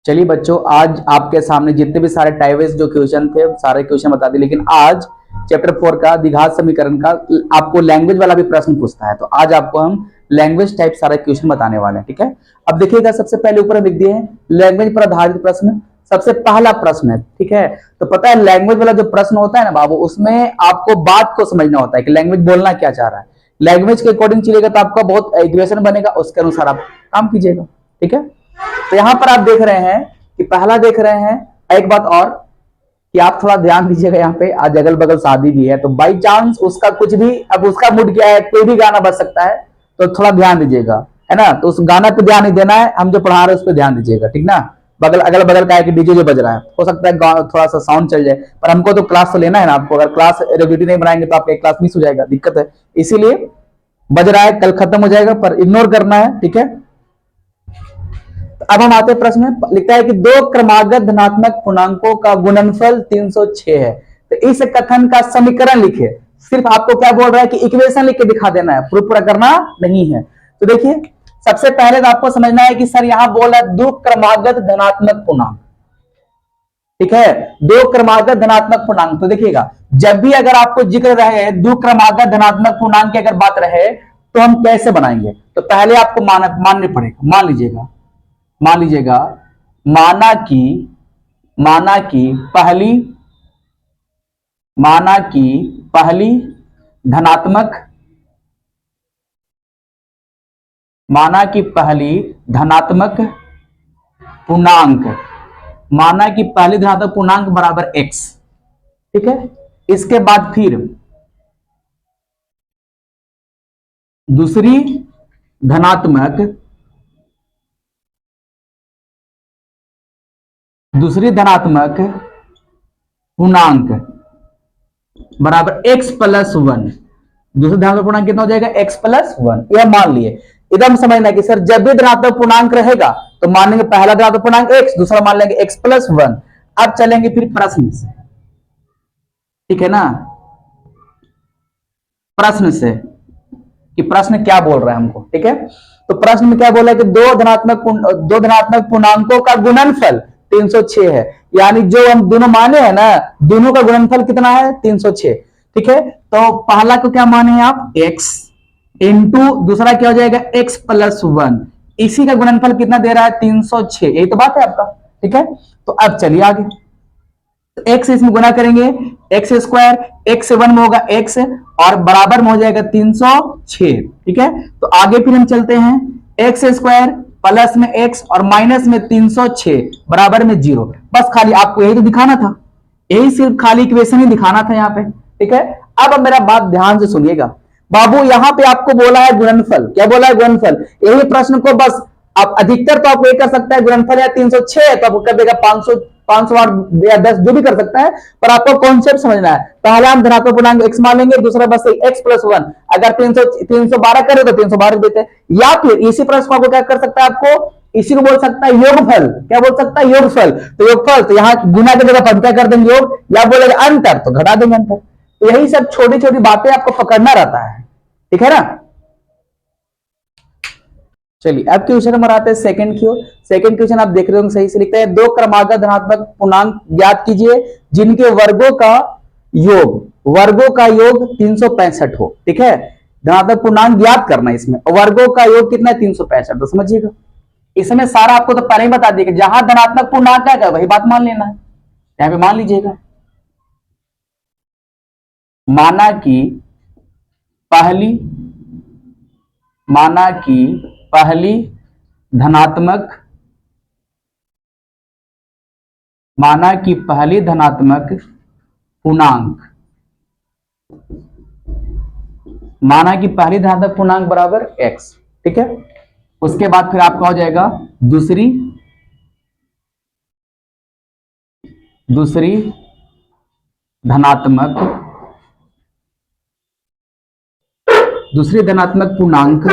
चलिए बच्चों, आज आपके सामने जितने भी सारे टाइवेस जो क्वेश्चन थे सारे क्वेश्चन बता दिए, लेकिन आज चैप्टर 4 का द्विघात समीकरण का आपको लैंग्वेज वाला भी प्रश्न पूछता है। तो आज आपको हम लैंग्वेज टाइप सारे क्वेश्चन बताने वाले हैं। ठीक है, अब देखिएगा, सबसे पहले ऊपर लिख दिए हैं लैंग्वेज पर आधारित प्रश्न। सबसे पहला प्रश्न है, ठीक है। तो पता है लैंग्वेज वाला जो प्रश्न होता है ना बाबू, उसमें आपको बात को समझना होता है कि लैंग्वेज बोलना क्या चाह रहा है। लैंग्वेज के अकॉर्डिंग चलेगा तो आपका बहुत इक्वेशन बनेगा, उसके अनुसार आप काम कीजिएगा। ठीक है, तो यहां पर आप देख रहे हैं कि पहला देख रहे हैं। एक बात और कि आप थोड़ा ध्यान दीजिएगा, यहाँ पे आज अगल बगल शादी भी है, तो बाई चांस उसका कुछ भी, अब उसका मूड क्या है, कोई भी गाना बज सकता है, तो थोड़ा ध्यान दीजिएगा, है ना। तो उस गाना पे ध्यान नहीं देना है, हम जो पढ़ा रहे हैं उस पर ध्यान दीजिएगा, ठीक ना। बगल अगल बगल का है कि डीजे जो बज रहा है, हो सकता है थोड़ा सा साउंड चल जाए, पर हमको तो क्लास तो लेना है ना आपको। अगर क्लास रेगुलरिटी नहीं बनाएंगे तो आपका क्लास मिस हो जाएगा, दिक्कत है। इसीलिए बज रहा है, कल खत्म हो जाएगा, पर इग्नोर करना है, ठीक है। अब हम आते प्रश्न में, लिखता है कि दो क्रमागत धनात्मक पूर्णांकों का गुणनफल 306 है। तो इस कथन का समीकरण लिखे। सिर्फ आपको क्या बोल रहा है कि इक्वेशन लिख के दिखा देना है, प्रूफ पूरा करना नहीं है। तो देखिए, सबसे पहले तो आपको समझना है कि सर यहां बोला दो क्रमागत धनात्मक पूर्णांक, ठीक है, दो क्रमागत धनात्मक पूर्णांक। तो देखिएगा, जब भी अगर आपको जिक्र रहे दो क्रमागत धनात्मक पूर्णांक की अगर बात रहे तो हम कैसे बनाएंगे। तो पहले आपको मानने पड़ेगा। मान लीजिएगा माना कि पहली धनात्मक पूर्णांक बराबर x, ठीक है। इसके बाद फिर दूसरी धनात्मक पूर्णांक बराबर x प्लस 1। दूसरा धनात्मक पूर्णांक कितना हो जाएगा, x प्लस 1। यह मान लिए, एकदम समझना कि सर जब भी धनात्मक पूर्णांक रहेगा तो मान लेंगे पहला धनात्मक पूर्णांक x, दूसरा मान लेंगे x प्लस 1। अब चलेंगे फिर प्रश्न से, ठीक है ना, प्रश्न से कि प्रश्न क्या बोल रहा है हमको, ठीक है। तो प्रश्न में क्या बोला है कि दो धनात्मक पूर्णांकों का गुणनफल 306 है। यानी जो हम दोनों माने हैं ना, दोनों का गुणनफल कितना है, 306, ठीक है। तो पहला को क्या माने हैं आप, x इंटू दूसरा क्या हो जाएगा, x प्लस 1। इसी का गुणनफल कितना दे रहा है, 306। यही तो बात है आपका, ठीक है। तो अब चलिए आगे, तो x इसमें गुना करेंगे, x स्क्वायर, x से 1 में होगा x और बराबर में हो जाएगा 306, ठीक है। तो आगे फिर हम चलते हैं, x स्क्वायर प्लस में x और माइनस में 306 बराबर में 0। बस खाली आपको यही तो दिखाना था, यही सिर्फ खाली इक्वेशन ही दिखाना था यहाँ पे, ठीक है। अब मेरा बात ध्यान से सुनिएगा बाबू, यहां पे आपको बोला है गुणनफल। क्या बोला है, गुणनफल। यही प्रश्न को बस आप अधिकतर तो आप ये कर सकता है, गुणनफल या 306 है तो आपको कर देगा 500 या 10 जो भी कर सकता है, पर आपको कॉन्सेप्ट समझना है। पहले हम धनात्मक पूर्णांक x मान लेंगे, दूसरा बस x प्लस 1। अगर 312 करे तो 312 देते हैं, या फिर इसी प्रश्न को आपको क्या कर सकता है, आपको इसी को बोल सकता है योगफल। क्या बोल सकता है, योगफल। तो योगफल, तो यहाँ गुना की जगह हम क्या कर देंगे, योग, या बोलेगा अंतर तो घटा देंगे अंतर। तो यही सब छोटी छोटी बातें आपको पकड़ना रहता है, ठीक है ना। चलिए अब क्वेश्चन नंबर आते हैं सेकंड की ओर। सेकंड क्वेश्चन आप देख रहे होंगे, सही से लिखते हैं, दो क्रमागत धनात्मक पूर्णांक ज्ञात कीजिए जिनके वर्गों का योग 365 हो, ठीक है। धनात्मक पूर्णांक ज्ञात करना है इसमें, वर्गों का योग कितना है, 365। तो समझिएगा, इसमें सारा आपको तो पहले ही बता दिया कि जहां धनात्मक पूर्णांक है वही बात मान लेना है। यहां पे मान लीजिएगा, माना कि पहली धनात्मक पूर्णांक बराबर x, ठीक है। उसके बाद फिर आपका हो जाएगा दूसरी धनात्मक पूर्णांक।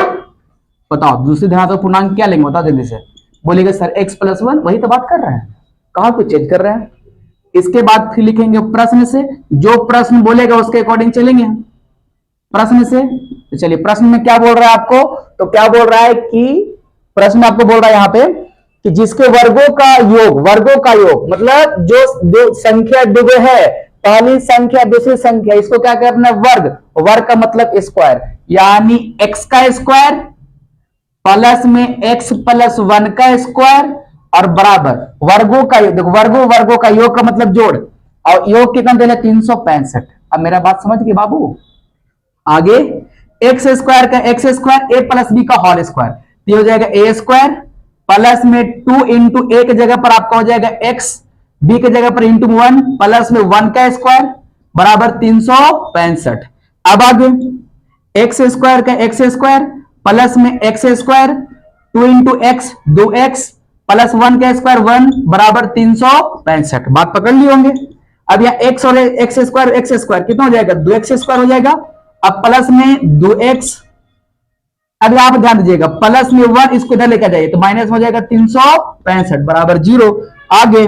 बताओ दूसरी धनात्मक पूर्णांक क्या लेंगे, बताओ जल्दी से। बोलेगा सर x प्लस 1, वही तो बात कर रहे हैं, कहां कुछ चेंज कर रहे हैं। इसके बाद फिर लिखेंगे प्रश्न से, जो प्रश्न बोलेगा उसके अकॉर्डिंग चलेंगे प्रश्न से। तो चलिए प्रश्न में क्या बोल रहा है आपको, तो क्या बोल रहा है कि प्रश्न में आपको बोल रहा है यहां पे कि जिसके वर्गों का योग मतलब जो दो संख्या दुगे है, पहली संख्या दूसरी संख्या, इसको क्या करना है, वर्ग का मतलब स्क्वायर, यानी x का स्क्वायर प्लस में x प्लस 1 का स्क्वायर और बराबर वर्गों का योग। देखो वर्गों का योग का मतलब जोड़, और योग कितना देना, 365। अब मेरा बात समझ गए बाबू। आगे एक्स स्क्वायर का एक्स स्क्वायर ए प्लस बी का होल स्क्वायर, ये हो जाएगा ए स्क्वायर प्लस में 2 इंटू ए की जगह पर आपका हो जाएगा एक्स, बी की जगह पर इंटू 1 प्लस में 1 का स्क्वायर बराबर 365। अब आगे एक्स स्क्वायर का एक्स स्क्वायर प्लस में x square 2 into x 2x plus 1 का स्क्वायर 1 बराबर 365। बात पकड़ ली होंगे। अब यहां एक्स और एक्स स्क्वायर कितना हो जाएगा, 2x स्क्वायर हो जाएगा। अब प्लस में 2x, अब यहां पर ध्यान दीजिएगा प्लस में 1 इसको इधर लेकर जाइए तो माइनस हो जाएगा 365 बराबर 0। आगे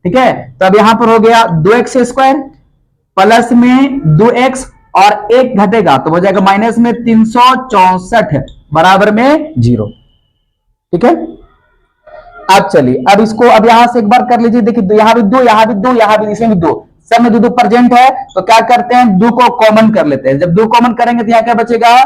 ठीक है, तो अब यहां पर हो गया 2x स्क्वायर प्लस में 2x और 1 घटेगा तो हो जाएगा माइनस में 364 बराबर में 0। ठीक है, अब चलिए अब इसको अब यहां से एक बार कर लीजिए। देखिए यहां भी 2 यहां भी 2 यहां भी, इसमें भी 2, सब में 2 प्रेजेंट है तो क्या करते हैं 2 को कॉमन कर लेते हैं। जब 2 कॉमन करेंगे तो यहां क्या बचेगा,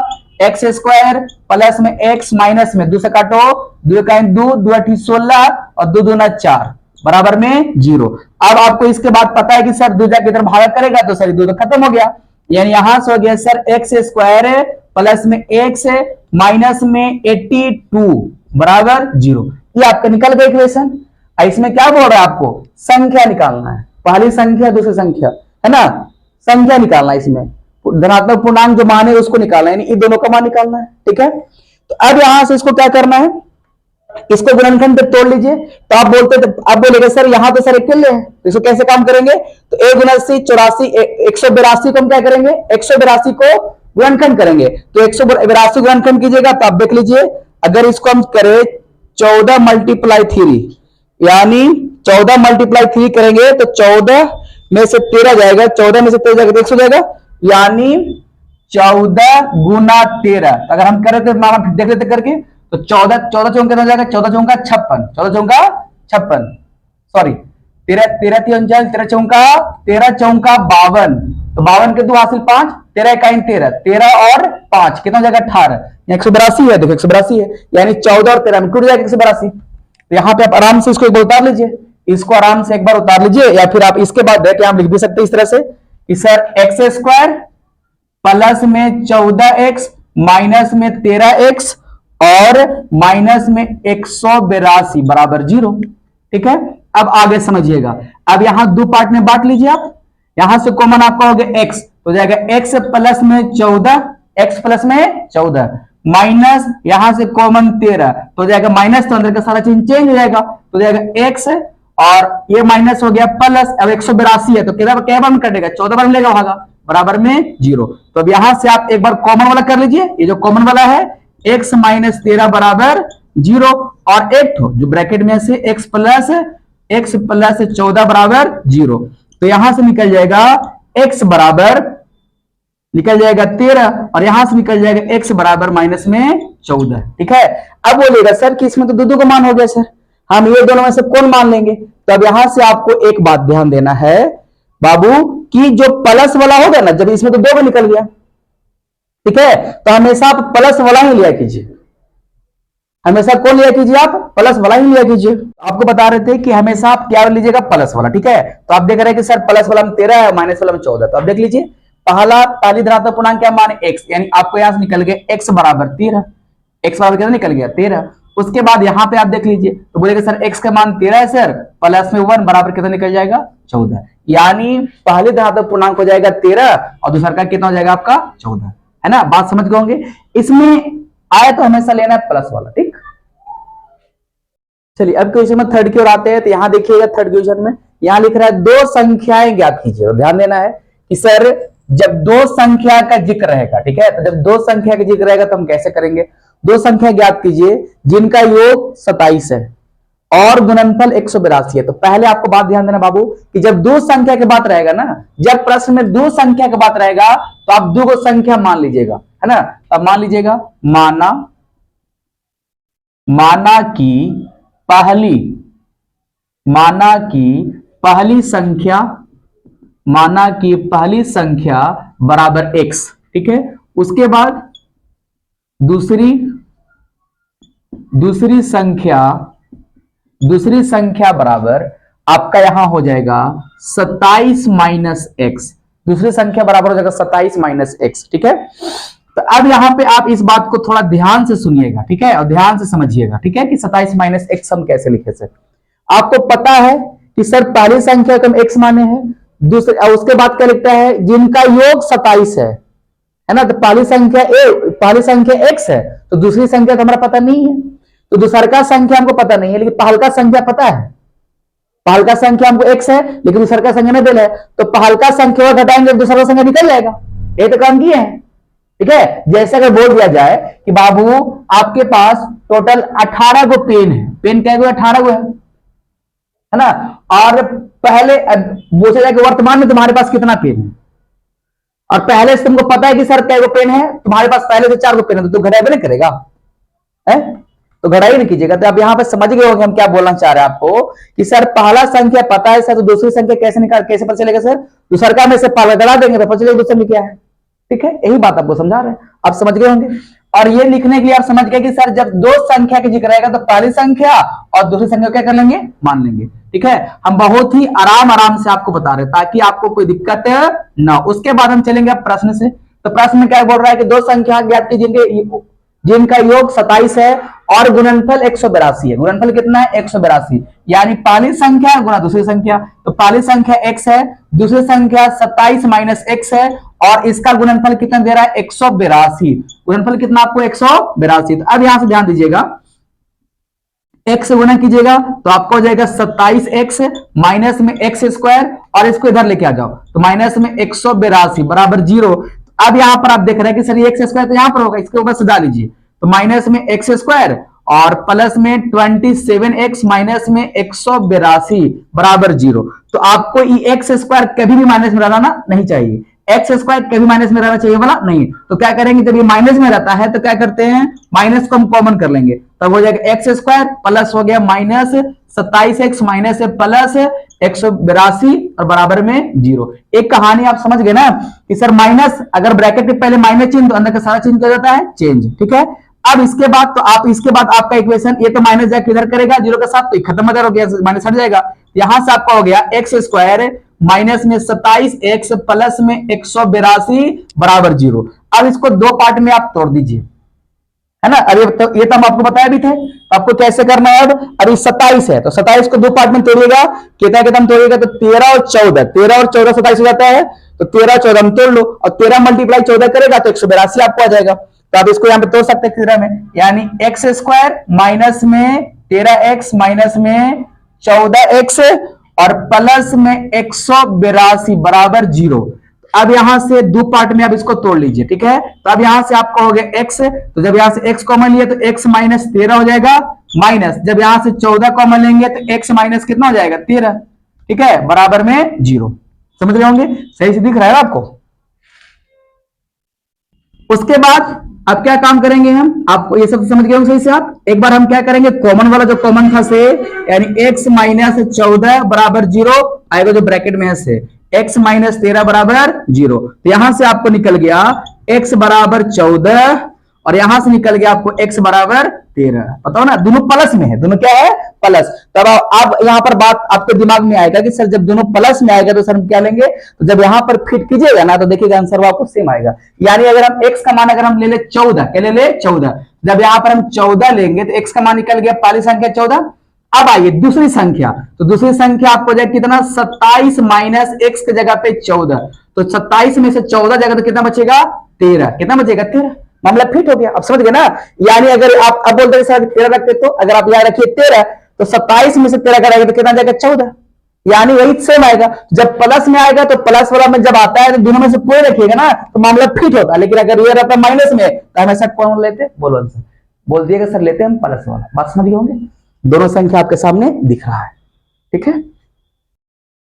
एक्स स्क्वायर प्लस में एक्स माइनस में 2 से काटो, 2 का 2 2 16 और 2 दूना 4 बराबर में 0। अब आपको इसके बाद पता है कि सर 2 जाके इधर भागा करेगा तो सर 2 तो खत्म हो गया, यानी यहां से हो गया सर एक्स स्क्वायर प्लस में एक्स माइनस में 82 बराबर 0। ये आपका निकल गया इक्वेशन। इसमें क्या बोल रहा है, आपको संख्या निकालना है, पहली संख्या दूसरी संख्या है ना, संख्या निकालना है। इसमें धनात्मक पूर्णांक जो मान है उसको निकालना है, इन दोनों का मान निकालना है। ठीक है, तो अब यहां से इसको क्या करना है, इसको गुणनखंड पे तोड़ लीजिए। तो आप बोलते तो आप बोलेंगे सर यहां तो सर अकेले है, तो इसको कैसे काम करेंगे, तो a गुना सी 84 182 को हम क्या करेंगे, 182 को गुणनखंड करेंगे। तो 182 गुणनखंड कीजिएगा तो आप देख लीजिए, अगर इसको हम करें 14 मल्टीप्लाई 3, यानी 14 मल्टीप्लाई 3 करेंगे तो 14 में से 13 जाएगा, 14 में से 13 जाएगा तो 100 जाएगा, यानी 14 गुना 13। अगर हम करें तो मामा देख लेते करके, तो 14 चौंका हो जाएगा, 14 चौंका 56, 14 चौंका 56, सॉरी 13 13 3 13 चौंका 52, तो 52 के 2 हासिल 5, 13 इकाई 13, 13 और 5 कितना हो जाएगा 18, 182 है। देखो 182 है, यानी 14 और 13 में टूट जाएगा 182। तो यहाँ पे आप आराम से इसको एक बार उतार लीजिए, इसको आराम से एक बार उतार लीजिए, या फिर आप इसके बाद देख आप लिख भी सकते हैं इस तरह से कि सर एक्स स्क्वायर प्लस में 14x माइनस में 13x और माइनस में 182 बराबर 0। ठीक है, अब आगे समझिएगा। अब यहां 2 पार्ट में बांट लीजिए आप, यहां से कॉमन आपका हो गया x, तो जाएगा x प्लस में 14, x प्लस में 14 माइनस यहां से कॉमन 13, तो जाएगा माइनस, तो अंदर का सारा चीज चेंज हो जाएगा, तो जाएगा x और ये माइनस हो गया प्लस, अब 182 है तो क्या बार में कटेगा, 14 बार मिलेगा भागा बराबर में 0। तो अब यहां से आप एक बार कॉमन वाला कर लीजिए, ये जो कॉमन वाला है x माइनस 13 बराबर 0, और एक जो ब्रैकेट में से x प्लस 14 बराबर 0, तो यहां से निकल जाएगा x बराबर निकल जाएगा 13 और यहां से निकल जाएगा x बराबर माइनस में 14। ठीक है, अब बोलेगा सर कि इसमें तो दो का मान हो गया सर, हम ये दोनों में से कौन मान लेंगे। तो अब यहां से आपको एक बात ध्यान देना है बाबू कि जो प्लस वाला होगा ना, जब इसमें तो 2 में निकल गया, ठीक है, तो हमेशा आप प्लस वाला ही लिया कीजिए, हमेशा कौन लिया कीजिए, आप प्लस वाला ही लिया कीजिए। आपको बता रहे थे कि हमेशा आप क्या लीजिएगा, प्लस वाला। ठीक है, तो आप देख रहे हैं कि सर प्लस वाला में 13 है, माइनस वाला में 14, तो आप देख लीजिए पहली धनात्मक पूर्णांक क्या मान x, यानी आपको यहां से निकल गया x बराबर 13, x बराबर कितना निकल गया 13। उसके बाद यहां पे आप देख लीजिए तो बोलेगा सर x का मान 13 है सर, प्लस में 1 बराबर कितना निकल जाएगा 14, यानी पहले धनात्मक पूर्णांक हो जाएगा 13 और दूसरा का कितना हो जाएगा आपका 14, है ना। बात समझ गए होंगे। इसमें आया तो हमेशा लेना है प्लस वाला। ठीक, चलिए अब क्वेश्चन में थर्ड की ओर आते हैं। तो यहां देखिएगा थर्ड क्वेश्चन में यहां लिख रहा है 2 संख्याएं ज्ञात कीजिए, और ध्यान देना है कि सर जब 2 संख्या का जिक्र रहेगा, ठीक है, तो जब 2 संख्या का जिक्र रहेगा तो हम कैसे करेंगे, 2 संख्या ज्ञात कीजिए जिनका योग 27 है और गुणनफल 182 है। तो पहले आपको बात ध्यान देना बाबू कि जब 2 संख्या की बात रहेगा ना, जब प्रश्न में 2 संख्या की बात रहेगा तो आप 2 को संख्या मान लीजिएगा, है ना। अब मान लीजिएगा माना कि पहली माना कि पहली संख्या बराबर x, ठीक है। उसके बाद दूसरी संख्या बराबर आपका यहां हो जाएगा 27 माइनस एक्स। दूसरी संख्या बराबर हो जाएगा 27 माइनस एक्स, ठीक है। तो अब यहां पे आप इस बात को थोड़ा ध्यान से सुनिएगा, ठीक है, और ध्यान से समझिएगा, ठीक है, कि 27 माइनस एक्स हम कैसे लिखे सर। आपको पता है कि सर पहली संख्या को हम एक्स माने हैं, दूसरे उसके बाद क्या लिखता है, जिनका योग 27 है ना। तो पहली संख्या एक्स है, तो दूसरी संख्या तो हमारा पता नहीं है, तो दूसरा संख्या हमको पता नहीं है, लेकिन पहलका संख्या पता है। पहलका संख्या हमको एक्स है, लेकिन दूसरा संख्या नहीं दिल है, तो पहलका संख्या घटाएंगे दूसरा संख्या निकल जाएगा। ये तो काम किए हैं, ठीक है। जैसे अगर बोल दिया जाए कि बाबू आपके पास टोटल 18 गो पेन है, पेन क्या गो 18 गो है ना, और पहले पूछा जाए कि वर्तमान में तुम्हारे पास कितना पेन है, और पहले से तुमको पता है कि सर क्या गो पेन है, तुम्हारे पास पहले से 4 गो पेन है, तो घटाई नहीं करेगा है, तो घटाई नहीं कीजिएगा। तो आप यहां पर समझ गए होंगे हम क्या बोलना चाह रहे हैं आपको, कि सर पहला संख्या पता है सर, तो दूसरी संख्या कैसे पता चलेगा सर, दूसरा में से पहला घटा देंगे तो पता चलेगा दूसरे में क्या है, ठीक है। यही बात आपको समझा रहे हैं, आप समझ गए होंगे। और ये लिखने के लिए आप समझ गए कि सर जब दो संख्या का जिक्र रहेगा तो पहली संख्या और दूसरी संख्या क्या कर लेंगे, मान लेंगे, ठीक है। हम बहुत ही आराम से आपको बता रहे हैं ताकि आपको कोई दिक्कत ना। उसके बाद हम चलेंगे अब प्रश्न से। तो प्रश्न में क्या बोल रहा है कि दो संख्या ज्ञात कीजिए जिनका योग 27 है और गुणनफल 182 है। गुणनफल कितना है, 182, यानी पहली संख्या गुणा दूसरी संख्या। तो पहली संख्या x है, दूसरी संख्या 27 माइनस x है, और इसका गुणनफल कितना दे रहा है, 182। गुणनफल कितना आपको 182। तो अब यहां से ध्यान दीजिएगा, x से गुणा कीजिएगा तो आपको हो जाएगा 27x माइनस में x स्क्वायर, और इसको इधर लेके आ जाओ तो माइनस में 182 बराबर 0। अब यहां पर आप देख रहे हैं कि सर ये एक्स स्क्वायर तो यहां पर होगा, इसके ऊपर से डाल लीजिए, तो माइनस में एक्स स्क्वायर और प्लस में 27x माइनस में 182 बराबर 0। तो आपको ये एक्स स्क्वायर कभी भी माइनस में रहना नहीं चाहिए, एक्स स्क्वायर कभी माइनस में रहना चाहिए वाला नहीं। तो क्या करेंगे, जब ये माइनस में रहता है तो क्या करते हैं, माइनस को हम कॉमन कर लेंगे, तब हो जाएगा एक्स स्क्वायर प्लस हो गया माइनस 27x माइनस प्लस 182 और बराबर में 0। एक कहानी आप समझ गए ना कि सर माइनस अगर ब्रैकेट में पहले माइनस चिन्ह तो अंदर का सारा चिन्ह क्या जाता है, चेंज, ठीक है। अब इसके बाद आपका इक्वेशन ये तो माइनस जाकर इधर करेगा 0 के साथ, तो खत्म हो गया, माइनस हट जाएगा। यहां से आपका हो गया एक्स स्क्वायर माइनस में 27x प्लस में 182 बराबर 0। अब इसको दो पार्ट में आप तोड़ दीजिए, है ना। अरे तो ये तो हम आपको बताया भी थे, आपको कैसे करना है। अब अरे 27 है तो 27 को दो पार्ट में तोड़िएगा, कितना तोड़िएगा तो 13 और 14 27 हो जाता है, तो 13 14 हम तोड़ लो, और 13 मल्टीप्लाई 14 करेगा तो 182 आपको आ जाएगा। तो आप इसको यहां पे तोड़ सकते हैं 13 में, यानी एक्स स्क्वायर माइनस में 13x माइनस में 14x और प्लस में 182 बराबर 0। अब यहां से दो पार्ट में आप इसको तोड़ लीजिए, ठीक है। तो अब यहां से आपका हो गया x, तो जब यहां से x कॉमन लिया तो x माइनस 13 हो जाएगा, माइनस जब यहां से 14 कॉमन लेंगे तो x माइनस कितना हो जाएगा 13, ठीक है, बराबर में 0। समझ रहे होंगे, सही से दिख रहा है आपको। उसके बाद अब क्या काम करेंगे हम, आपको ये सब समझ गए होंगे सही से। आप एक बार हम क्या करेंगे, कॉमन वाला जो कॉमन था से, यानी x माइनस 14 बराबर 0 आएगा, जो ब्रैकेट में है से x माइनस 13 बराबर 0। तो यहां से आपको निकल गया x बराबर 14 और यहां से निकल गया आपको x बराबर 13। बताओ ना, दोनों प्लस में है, दोनों क्या है, प्लस। तब अब यहां पर बात आपके दिमाग में आएगा कि सर जब दोनों प्लस में आएगा तो सर हम क्या लेंगे, तो जब यहां पर फिट कीजिएगा ना तो देखिएगा आंसर आपको सेम आएगा। यानी अगर हम x का मान अगर हम ले ले 14, क्या ले ले 14, जब यहां पर हम 14 लेंगे तो x का मान निकल गया पहली संख्या 14। अब आइए दूसरी संख्या, तो दूसरी संख्या आपको जाए कितना, 27 माइनस x की जगह पे 14, तो 27 में से 14 जगह तो कितना बचेगा 13, कितना बचेगा 13, मामला फिट हो गया। अब समझ गए ना। यानी अगर आप अब बोलते हैं 13 रखते तो अगर आप याद रखिए 13, तो 27 में से 13 करेंगे तो कितना जाएगा 14, यानी वही सेम आएगा। जब प्लस में आएगा तो प्लस वाला में जब आता है तो दोनों में से पूरे रखिएगा ना तो मामला फिट होता है। लेकिन अगर ये रहता माइनस में तो हमेशा कौन लेते, बोलो आंसर बोल दिएगा सर लेते हम प्लस वाला। बात समझ गए होंगे, दोनों संख्या आपके सामने दिख रहा है, ठीक है।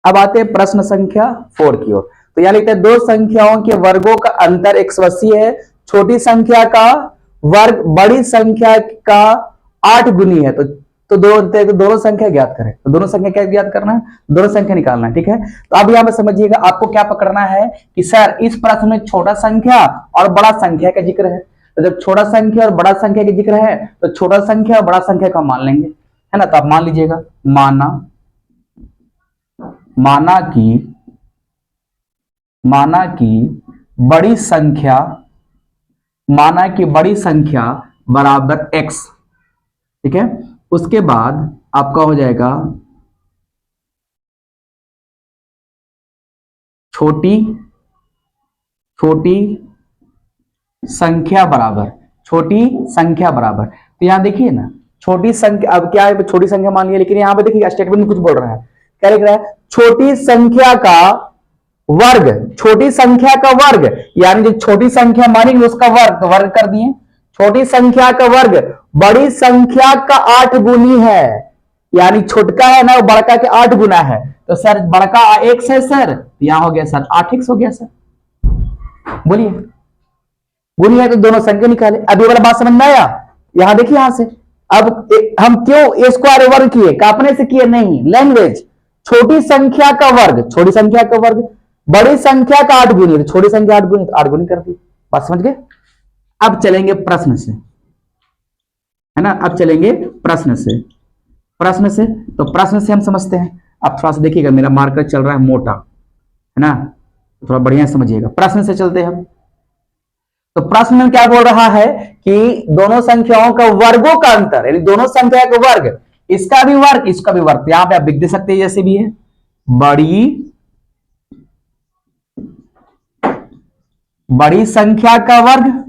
अब आते हैं प्रश्न संख्या 4 की ओर। तो यहां लिखते हैं दो संख्याओं के वर्गों का अंतर 180 है, छोटी संख्या का वर्ग बड़ी संख्या का 8 गुनी है। तो तो दोनों संख्या ज्ञात करें। तो दोनों संख्या क्या ज्ञात करना है? दोनों संख्या निकालना है। ठीक है, तो अब यहां पर समझिएगा आपको क्या पकड़ना है कि सर इस प्रश्न में छोटा संख्या और बड़ा संख्या का जिक्र है। तो जब छोटा संख्या और बड़ा संख्या का जिक्र है तो छोटा संख्या और बड़ा संख्या का मान लेंगे, है ना। तो आप मान लीजिएगा, माना कि बड़ी संख्या बराबर x। ठीक है, उसके बाद आपका हो जाएगा छोटी संख्या बराबर। तो यहां देखिए ना, छोटी संख्या, अब क्या है, छोटी संख्या मान लिया, लेकिन यहां पे देखिए स्टेटमेंट में कुछ बोल रहा है। क्या लिख रहा है? छोटी संख्या का वर्ग, यानी जो छोटी संख्या मानेंगे उसका वर्ग, तो वर्ग कर दिए। छोटी संख्या का वर्ग बड़ी संख्या का 8 गुनी है, यानी छोटका है ना वो बड़का के 8 गुना है। तो सर बड़का x है सर, यहां हो गया सर 8x हो गया सर। बोलिए है तो दोनों संख्या निकाले। अब ये वाला बात समझ में आया? यहां देखिए, यहां से अब हम क्यों स्क्वायर वर्ग किए? कापने से किए नहीं, लैंग्वेज। छोटी संख्या का वर्ग बड़ी संख्या का 8 गुनी, छोटी संख्या 8 गुनी तो 8 गुनी कर दी। बात समझ गए? अब चलेंगे प्रश्न से, है ना। अब चलेंगे प्रश्न से। तो प्रश्न से हम समझते हैं। अब थोड़ा सा देखिएगा, मेरा मार्कर चल रहा है मोटा, है ना, थोड़ा बढ़िया समझिएगा। प्रश्न से चलते हैं हम। तो प्रश्न में क्या बोल रहा है कि दोनों संख्याओं का वर्गों का अंतर, यानी दोनों संख्या का वर्ग, इसका भी वर्ग इसका भी वर्ग। यहां पे आप लिख दे सकते हैं जैसे भी है, बड़ी संख्या का वर्ग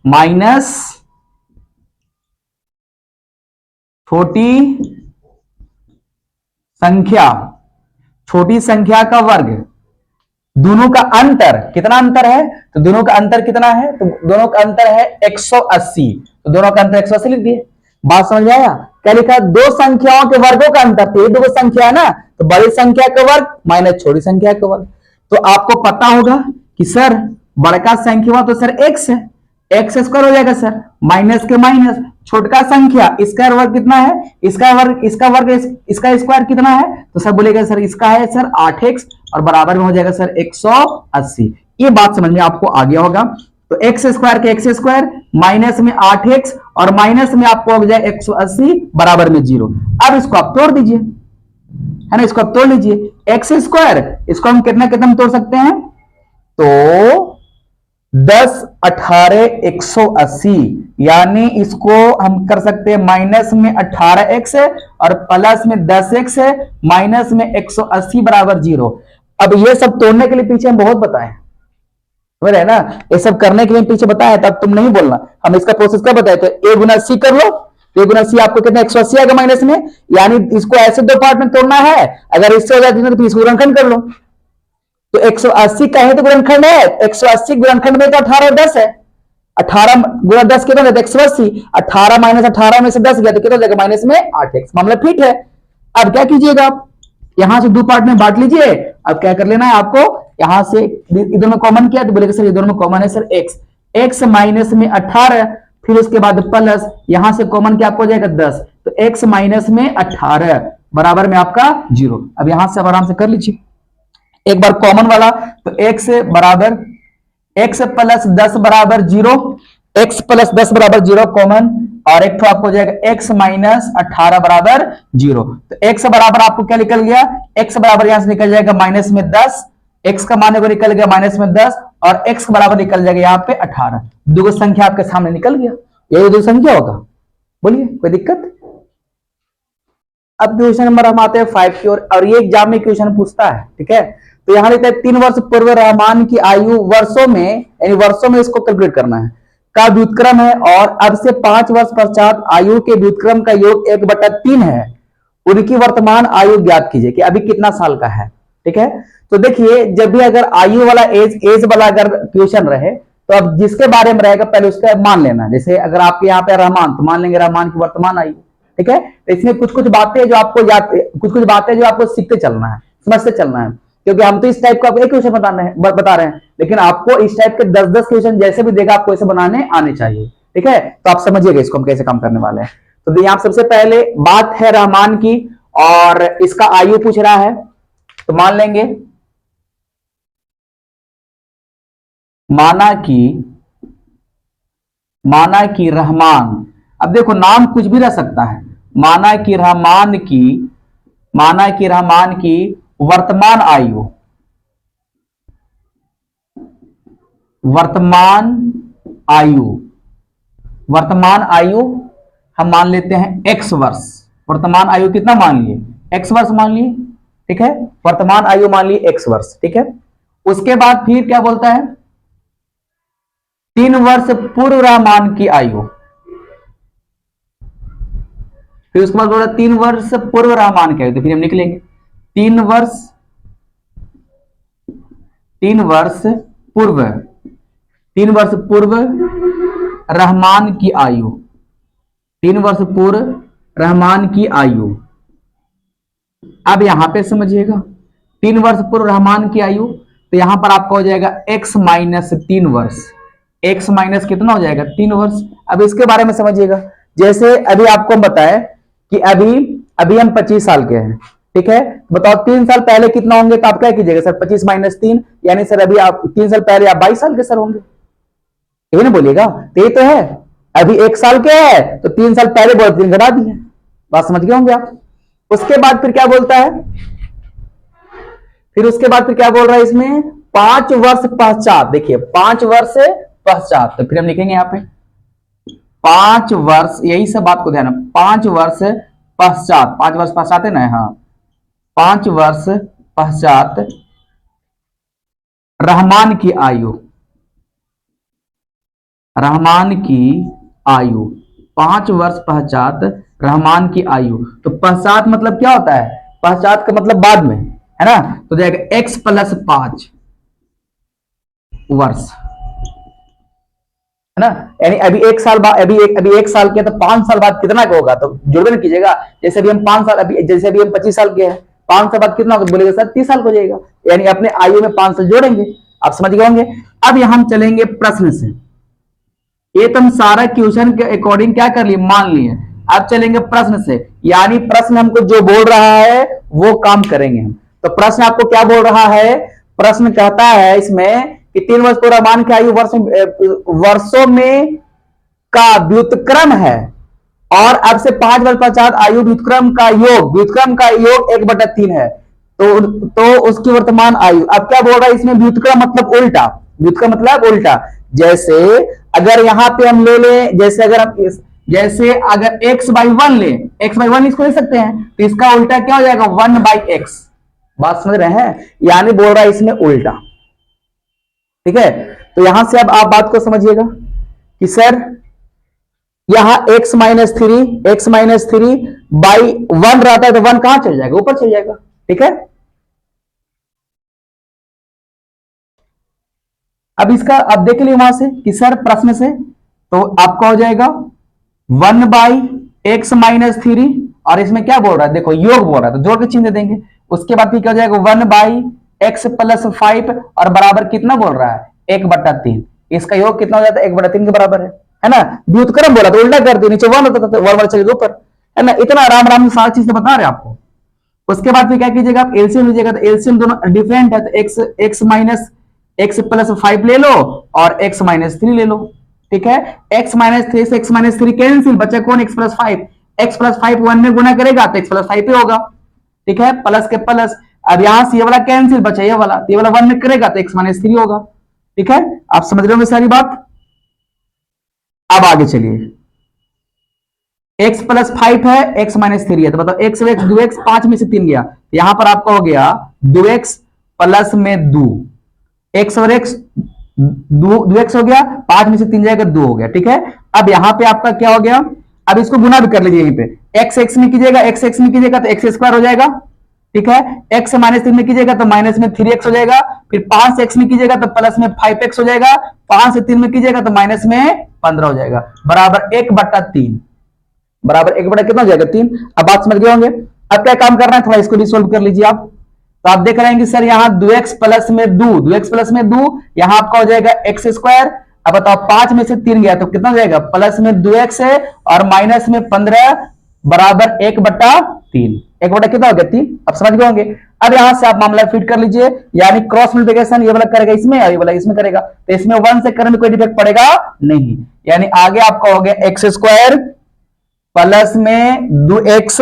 माइनस छोटी संख्या का वर्ग। दोनों का अंतर कितना अंतर है? तो दोनों का अंतर कितना है? तो दोनों का अंतर है 180। तो दोनों का अंतर 180 लिख दिए। बात समझ में आया? क्या लिखा? दो संख्याओं के वर्गों का अंतर। तो ये दो संख्या है ना, तो बड़ी संख्या का वर्ग माइनस छोटी संख्या का वर्ग। तो आपको पता होगा कि सर बड़का संख्या तो सर x है, एक्स स्क्वायर हो जाएगा सर, माइनस के माइनस, छोटका संख्या इसका वर्ग कितना है? इसका स्क्वायर कितना है? तो सर बोलेगा सर इसका है सर 8x और बराबर में हो जाएगा सर 180। ये बात समझ में आपको आ गया होगा। तो एक्स स्क्वायर के एक्स स्क्वायर माइनस में 8x और माइनस में आपको हो जाए 180 बराबर में 0। अब इसको आप तोड़ दीजिए, है ना, इसको आप तोड़ लीजिए। एक्स स्क्वायर इसको हम कितना कितना में तोड़ सकते हैं? तो 10 18 180, यानी इसको हम कर सकते हैं माइनस में 18x है और प्लस में 10x है, माइनस में 180 बराबर 0। अब ये सब तोड़ने के लिए पीछे हम बहुत बताए है ना, ये सब करने के लिए पीछे बताया, तब तुम नहीं बोलना। हम इसका प्रोसेस क्या बताए? तो a गुना c कर लो, a गुना c आपको कितना 180 आएगा माइनस में, यानी इसको ऐसे दो पार्ट में तोड़ना है। अगर इससे हो जाती है तो इसको गुणनखंड कर लो। तो 180 का है तो गुणनखंड है, 180 गुणनखंड में तो 18 और 10 है, 18 गुना 10 कितना देता है? 180। 18 माइनस 18 में से 10 गया तो कितना देगा? माइनस में 8x। मामला फिट है। अब क्या कीजिएगा आप, यहां से दो पार्ट में बांट लीजिए। अब क्या कर लेना है आपको, यहां से इधर में कॉमन किया तो बोलेगा सर इधर में कॉमन है सर x माइनस में 18, फिर उसके बाद प्लस, यहां से कॉमन क्या आपको हो जाएगा 10। तो x माइनस में 18 बराबर में आपका 0। अब यहां से आराम से कर लीजिए एक बार कॉमन वाला। तो x बराबर x प्लस 10 बराबर 0, x प्लस 10 बराबर 0 कॉमन, और एक तो आपको हो जाएगा x माइनस 18 बराबर 0। तो x बराबर आपको क्या निकल गया? x बराबर यहां से निकल जाएगा माइनस में 10, x का मान को निकल गया माइनस में 10 और x बराबर निकल जाएगा यहाँ पे 18। दो संख्या आपके सामने निकल गया। यही दो संख्या होगा। बोलिए कोई दिक्कत? अब क्वेश्चन नंबर हम आते हैं 5 की ओर, और ये एग्जाम में क्वेश्चन पूछता है। ठीक है, तो यहां लिखता है 3 वर्ष पूर्व रहमान की आयु वर्षों में, यानी वर्षों में इसको कैलकुलेट करना है, का व्युत्क्रम है, और अब से 5 वर्ष पश्चात आयु के व्युत्क्रम का योग 1/3 है। उनकी वर्तमान आयु ज्ञात कीजिए कि अभी कितना साल का है। ठीक है, तो देखिए जब भी अगर आयु वाला एज वाला अगर क्वेश्चन रहे तो अब जिसके बारे में रहेगा पहले उसका मान लेना। जैसे अगर आपके यहाँ पे रहमान, तो मान लेंगे रहमान की वर्तमान आयु। ठीक है, तो इसमें कुछ कुछ बातें जो आपको याद, कुछ बातें जो आपको सीखते चलना है, समझते चलना है, क्योंकि हम तो इस टाइप का एक क्वेश्चन बता रहे हैं, लेकिन आपको इस टाइप के 10-10 क्वेश्चन जैसे भी देगा आपको ऐसे बनाने आने चाहिए। ठीक है, तो आप समझिएगा इसको हम कैसे काम करने वाले हैं। तो यहां सबसे पहले बात है रहमान की और इसका आयु पूछ रहा है, तो मान लेंगे माना कि रहमान, अब देखो नाम कुछ भी रह सकता है, माना कि रहमान की वर्तमान आयु, वर्तमान आयु हम मान लेते हैं x वर्ष। वर्तमान आयु कितना मान लिए, x वर्ष मान लिए, ठीक है, वर्तमान आयु मान लिए x वर्ष, ठीक है। उसके बाद फिर क्या बोलता है, 3 वर्ष पूर्व रहमान की आयु, फिर उसके बाद बोला 3 वर्ष पूर्व रहमान की आयु, तो फिर हम निकलेंगे 3 वर्ष पूर्व रहमान की आयु, 3 वर्ष पूर्व रहमान की आयु। अब यहां पे समझिएगा 3 वर्ष पूर्व रहमान की आयु, तो यहां पर आपका हो जाएगा x माइनस 3 वर्ष, x माइनस कितना हो जाएगा 3 वर्ष। अब इसके बारे में समझिएगा, जैसे अभी आपको बताया कि अभी हम 25 साल के हैं, ठीक है, बताओ 3 साल पहले कितना होंगे, तो आप क्या कीजिएगा सर 25 माइनस 3, यानी सर अभी आप 3 साल पहले आप 22 साल के सर होंगे, ये ना बोलिएगा, तो ये तो है अभी 1 साल के है तो 3 साल पहले बहुत 3 घटा दिए, बात समझ गए होंगे आप। उसके बाद फिर क्या बोलता है, फिर उसके बाद फिर क्या बोल रहा है इसमें 5 वर्ष पश्चात, देखिए 5 वर्ष पश्चात, तो फिर हम लिखेंगे यहां पे 5 वर्ष, यही सब बात को ध्यान, 5 वर्ष पश्चात, 5 वर्ष पश्चात है ना, हाँ 5 वर्ष पश्चात रहमान की आयु, 5 वर्ष पश्चात रहमान की आयु, तो पश्चात मतलब क्या होता है, पश्चात का मतलब बाद में, है ना, तो जाएगा x प्लस 5 वर्ष, है ना, यानी अभी 1 साल बाद, अभी 1 साल के तो 5 साल बाद कितना का होगा, तो जोड़ में कीजिएगा, जैसे अभी हम 5 साल, जैसे अभी हम 25 साल के हैं, 5 साल बाद कितना होगा, बोलेगा सर 30 साल हो जाएगा, यानी अपने आयु में 5 साल जोड़ेंगे, आप समझ गए होंगे। अब यहां हम चलेंगे प्रश्न से, ये तो हम सारा क्वेश्चन के अकॉर्डिंग क्या कर लिए, मान लिए, अब चलेंगे प्रश्न से, यानी प्रश्न हमको जो बोल रहा है वो काम करेंगे हम। तो प्रश्न आपको क्या बोल रहा है, प्रश्न कहता है इसमें कि 3 वर्ष पूर्व रहमान की आयु वर्षों में का व्युत्क्रम है, और अब से 5 वर्ष पश्चात आयु व्युत्क्रम का योग 1/3 है, तो उसकी वर्तमान आयु, अब क्या बोल रहा है इसमें, व्युत्क्रम मतलब उल्टा, व्युत्क्रम मतलब उल्टा, जैसे अगर यहां पे हम ले लें, जैसे अगर x/1 ले, x/1 इसको ले सकते हैं, तो इसका उल्टा क्या हो जाएगा 1/x, बात समझ रहे हैं, यानी बोल रहा है इसमें उल्टा, ठीक है। तो यहां से अब आप बात को समझिएगा कि सर यहां x माइनस 3 बाई 1 रहता है, तो 1 कहां चल जाएगा, ऊपर चल जाएगा, ठीक है। अब इसका अब देख लिए वहां से कि सर प्रश्न से, तो आपका हो जाएगा 1/x माइनस 3, और इसमें क्या बोल रहा है, देखो योग बोल रहा है तो जोड़ के चिन्ह देंगे, उसके बाद क्या हो जाएगा 1/x प्लस 5, और बराबर कितना बोल रहा है 1/3, इसका योग कितना हो जाता है 1/3 के बराबर है ना, व्युत्क्रम बोला तो उल्टा कर दिया, नीचे 1 होता था 1 चलेगा ऊपर, है ना, इतना आराम आराम से सारी चीज बता रहे हैं आपको। उसके बाद फिर क्या कीजिएगा, आप एलसीएम लीजिएगा, तो एलसीएम दोनों डिफरेंट है, तो x माइनस x प्लस 5 ले लो और x माइनस 3 ले लो, ठीक है, x माइनस 3 से x माइनस 3 कैंसिल, बचा कौन x प्लस 5, x प्लस 5 1 में गुना करेगा तो x प्लस 5 पे होगा, ठीक है, प्लस के प्लस, अब यहां से ये वाला कैंसिल, बचा ये वाला, तो ये वाला 1 में करेगा तो x माइनस 3 होगा, ठीक है, आप समझ रहे होंगे सारी बात। अब आगे चलिए, x प्लस 5 है, x माइनस 3 है, तो बताओ x 2x 5 में से 3 गया, यहां पर आपका हो गया 2x प्लस में 2, x और x 2x हो गया, 5 में से 3 जाएगा 2 हो गया, ठीक है। अब यहां पे आपका क्या हो गया, अब इसको गुना भी कर लीजिए, यहीं पे x में कीजिएगा, x में कीजिएगा तो x स्क्वायर हो जाएगा, ठीक है, x माइनस 3 में कीजिएगा तो माइनस में 3x हो जाएगा, फिर 5x में कीजिएगा तो प्लस में 5x हो जाएगा, 5 से 3 में कीजिएगा तो माइनस में 15 हो जाएगा, बराबर 1/3, बराबर 1 कितना हो जाएगा 3। अब बात समझ गए होंगे। अब क्या काम करना है, थोड़ा इसको रिसोल्व कर लीजिए आप, तो आप देख रहे हैं कि सर यहाँ 2x प्लस में 2, 2x प्लस में 2, यहां आपका हो जाएगा x स्क्वायर, अब बताओ 5 में से 3 गया तो कितना हो जाएगा, प्लस में 2x है और माइनस में 15 बराबर 1/3। 1 कितना हो गया 3। अब समझ गए होंगे। अब यहां से आप मामला फिट कर लीजिए, यानी क्रॉस मल्टीप्लिकेशन ये वाला करेगा इसमें और ये वाला इसमें करेगा, तो इसमें 1 से करने में कोई डिफेक्ट पड़ेगा नहीं, यानी आगे आपका हो गया x स्क्वायर प्लस में 2x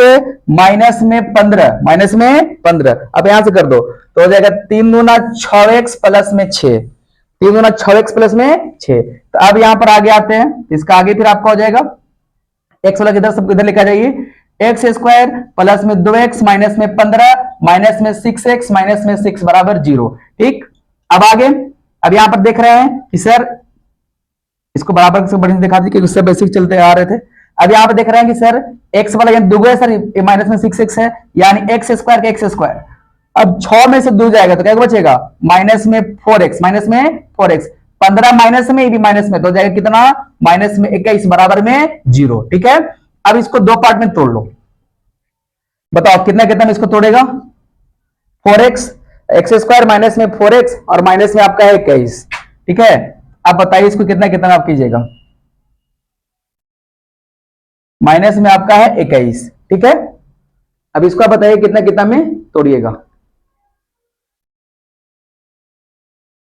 माइनस में 15 अब यहां से कर दो तो हो जाएगा 3 दूना 6x प्लस में 6, 3 दूना 6x प्लस में 6। तो अब यहां पर आगे आते हैं, इसका आगे फिर आपका हो जाएगा x वाला किधर सब इधर लिखा जाइए, एक्स स्क्वायर प्लस में 2x माइनस में 15 माइनस में 6x माइनस में 6 बराबर 0। ठीक, अब आगे, अब यहां पर देख रहे हैं कि सर इसको बराबर से बढ़िया दिखा दीजिए क्योंकि उससे बेसिक चलते आ रहे थे। अब यहां पर देख रहे हैं कि सर x वाला यानी दुगुना सर माइनस में 6x है, यानी x स्क्वायर का x स्क्वायर। अब 6 में से 2 जाएगा तो क्या बचेगा, माइनस में 4x, माइनस में 4x, 15 माइनस में, ये भी माइनस में, तो जाएगा कितना, माइनस में 21 बराबर में 0। ठीक है, अब इसको 2 पार्ट में तोड़ लो, बताओ कितना कितना में इसको तोड़ेगा, 4x, एक्स स्क्वायर माइनस में 4x और माइनस में आपका है 21। ठीक है, अब बताइए इसको कितना कितना आप कीजिएगा, माइनस में आपका है 21। ठीक है, अब इसको आप बताइए कितना कितना में तोड़िएगा।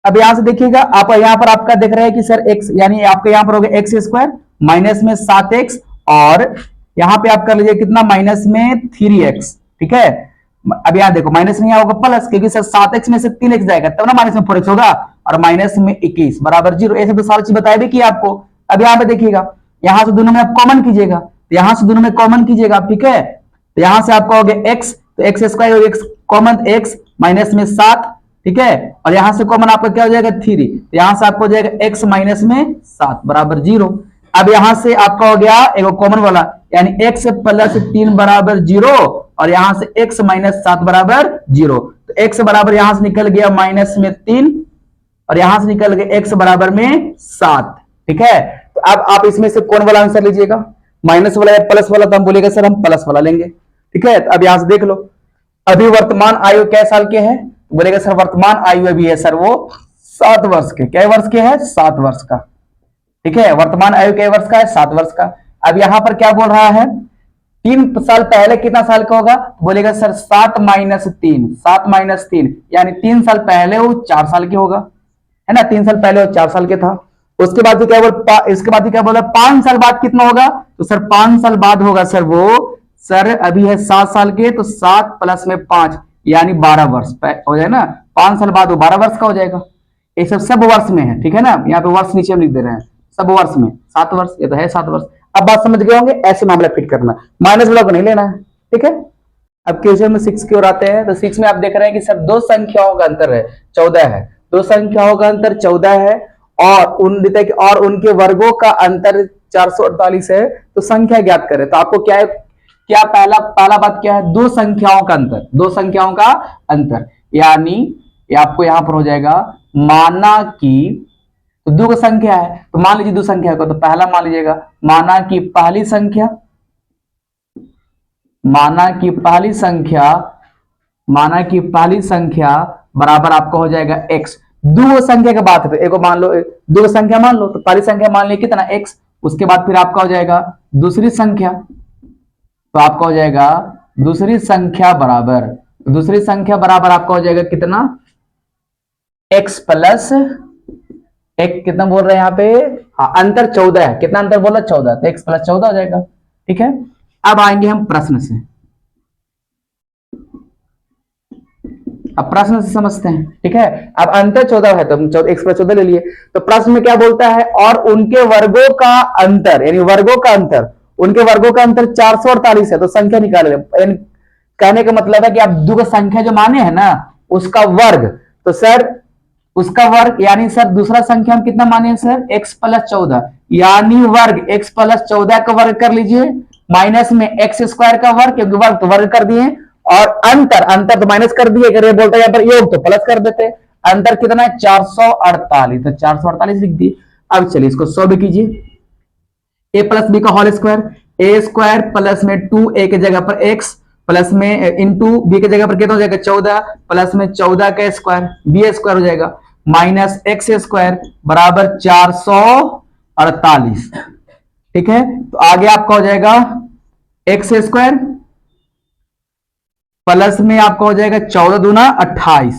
अब यहां से देखिएगा, आप यहां पर आपका देख रहे हैं कि सर x यानी आपके यहां पर हो गया एक्स स्क्वायर माइनस में 7x और यहां पे आप कर लीजिए कितना, माइनस में 3x। ठीक है, अब यहां देखो माइनस नहीं होगा प्लस, क्योंकि सर 7x में से 3x जाएगा तब ना माइनस में 4x होगा, और माइनस में 21 बराबर 0। ऐसे तो सारी चीज बताई भी की आपको। अब यहां पे देखिएगा, यहां से दोनों में आप कॉमन कीजिएगा, तो यहां से दोनों में कॉमन कीजिएगा आप। ठीक है, तो यहां से आपका हो गया x, तो एक्स स्क्वायर हो गया कॉमन x माइनस में 7। ठीक है, और यहां से कॉमन आपका क्या हो जाएगा 3, तो यहां से आपको हो जाएगा x माइनस में 7 बराबर 0। अब यहां से आपका हो गया एक कॉमन वाला, यानी x प्लस 3 बराबर 0 और यहां से x माइनस 7 बराबर 0, तो x बराबर यहां से निकल गया माइनस में 3 और यहां से निकल गया x बराबर में 7। ठीक है, तो अब आप इसमें से कौन वाला आंसर लीजिएगा, माइनस वाला या प्लस वाला, तो हम बोलेगा सर हम प्लस वाला लेंगे। ठीक है, तो अब यहां से देख लो, अभी वर्तमान आयु कै साल के है, बोलेगा सर वर्तमान आयु अभी है सर वो 7 वर्ष के, कै वर्ष के है 7 वर्ष का। ठीक है, वर्तमान आयु कै वर्ष का है 7 वर्ष का। अब यहां पर क्या बोल रहा है, 3 साल पहले कितना साल का होगा, बोलेगा सर 7 माइनस 3, 7 माइनस 3 यानी 3 साल पहले वो 4 साल के होगा, है ना, 3 साल पहले वो 4 साल के था। उसके बाद क्या बोला, इसके बाद क्या बोला 5 साल बाद कितना होगा, तो सर 5 साल बाद होगा सर वो, सर अभी है 7 साल के, तो 7 प्लस में 5 यानी 12 वर्ष हो जाए ना, 5 साल बाद वो 12 वर्ष का हो जाएगा। ये सब वर्ष में है। ठीक है ना, यहाँ पे वर्ष नीचे हम लिख दे रहे हैं, सब वर्ष में 7 वर्ष, ये तो है 7 वर्ष। अब बात समझ गए होंगे, ऐसे मामला फिट करना, माइनस वाला को नहीं लेना है। ठीक है, अब क्वेश्चन में 6 की ओर आते हैं, तो 6 में आप देख रहे हैं कि सर 2 संख्याओं का अंतर है 14 है, 2 संख्याओं का अंतर 14 है और उनके वर्गों का अंतर 448 है, तो संख्या ज्ञात करें। तो आपको क्या है, क्या पहला बात क्या है, 2 संख्याओं का अंतर, 2 संख्याओं का अंतर, यानी ये आपको यहां पर हो जाएगा, माना कि तो 2 संख्या है, तो मान लीजिए 2 संख्या को, तो पहला मान लीजिएगा, माना कि पहली संख्या, माना कि पहली संख्या बराबर आपका हो जाएगा x। 2 संख्या की बात है, एक मान लो, 2 संख्या मान लो, तो पहली संख्या मान ली कितना x, उसके बाद फिर आपका हो जाएगा दूसरी संख्या, तो आपका हो जाएगा दूसरी संख्या बराबर आपका हो जाएगा कितना, x प्लस एक, कितना बोल रहे हैं यहाँ पे, हाँ अंतर 14 है, कितना अंतर बोला 14, तो x प्लस 14 हो जाएगा। ठीक है, अब आएंगे हम प्रश्न से, अब प्रश्न से समझते हैं। ठीक है, अब अंतर 14 है तो हम x प्लस 14 ले लिए, तो प्रश्न में क्या बोलता है, और उनके वर्गों का अंतर, यानी वर्गों का अंतर, उनके वर्गों का अंतर 448 है, तो संख्या निकाल ले। कहने का मतलब है कि आप 2 संख्या जो माने हैं ना उसका वर्ग, तो सर उसका वर्ग, यानी सर दूसरा संख्या हम कितना माने हैं सर, x प्लस 14, यानी वर्ग x प्लस 14 का वर्ग कर लीजिए, माइनस में एक्स स्क्वायर का वर्ग, क्योंकि वर्ग तो वर्ग कर दिए, और अंतर तो माइनस कर दिए, अगर ये बोलता है यहाँ पर योग तो प्लस कर देते। अंतर कितना है 448, तो 448 लिख दिए। अब चलिए इसको 100 भी कीजिए, a प्लस बी का होल स्क्वायर, ए स्क्वायर प्लस में 2a की जगह पर x प्लस में इंटू बी की जगह पर कितना हो जाएगा 14 प्लस में 14 का स्क्वायर, बी स्क्वायर हो जाएगा। माइनस एक्स स्क्वायर बराबर 448। ठीक है, तो आगे आपका हो जाएगा एक्स स्क्वायर प्लस में आपका हो जाएगा 14 दूना 28,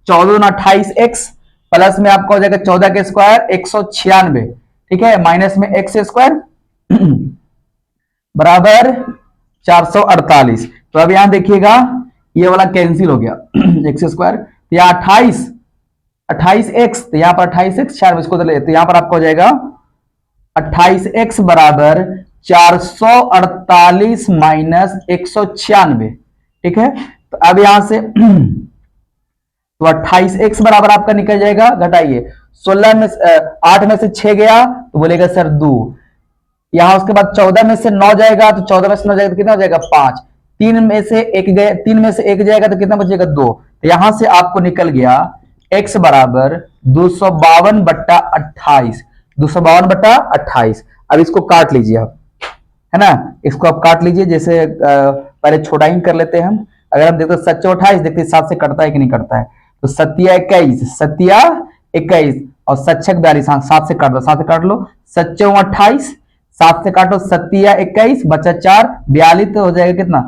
14 दूना 28 एक्स प्लस में आपका हो जाएगा 14 के स्क्वायर 196। ठीक है, माइनस में एक्स स्क्वायर बराबर 448। तो अब यहां देखिएगा ये वाला कैंसिल हो गया एक्स स्क्वायर, या 28 एक्स, तो यहां पर 28 एक्स 4 इसको तो यहां पर आपको हो जाएगा 28 एक्स बराबर 448 माइनस 196। ठीक है, तो अब यहां से तो 28 एक्स बराबर आपका निकल जाएगा, घटाइए 16 में 8 में से 6 गया तो बोलेगा सर 2, यहां उसके बाद 14 में से 9 जाएगा तो 14 में से 9 जाएगा तो कितना हो जाएगा 5, 3 में से 1 गया, 3 में से 1 जाएगा तो कितना बचेगा 2। तो यहां से आपको निकल गया x बराबर 252/28, 252/28। अब इसको काट लीजिए आप, है ना, इसको आप काट लीजिए, जैसे पहले छोटा ही कर लेते हैं हम। अगर हम देखते सच्चो 28 देखते 7 से कटता है कि नहीं कटता है, तो सत्या 21, सत्या 21 और सच्छक 42, हाँ 7 से काट दो, 7 से काट लो, सच्चो 28, 7 से काटो सत्या 21 बचा 4 42, तो हो जाएगा कितना,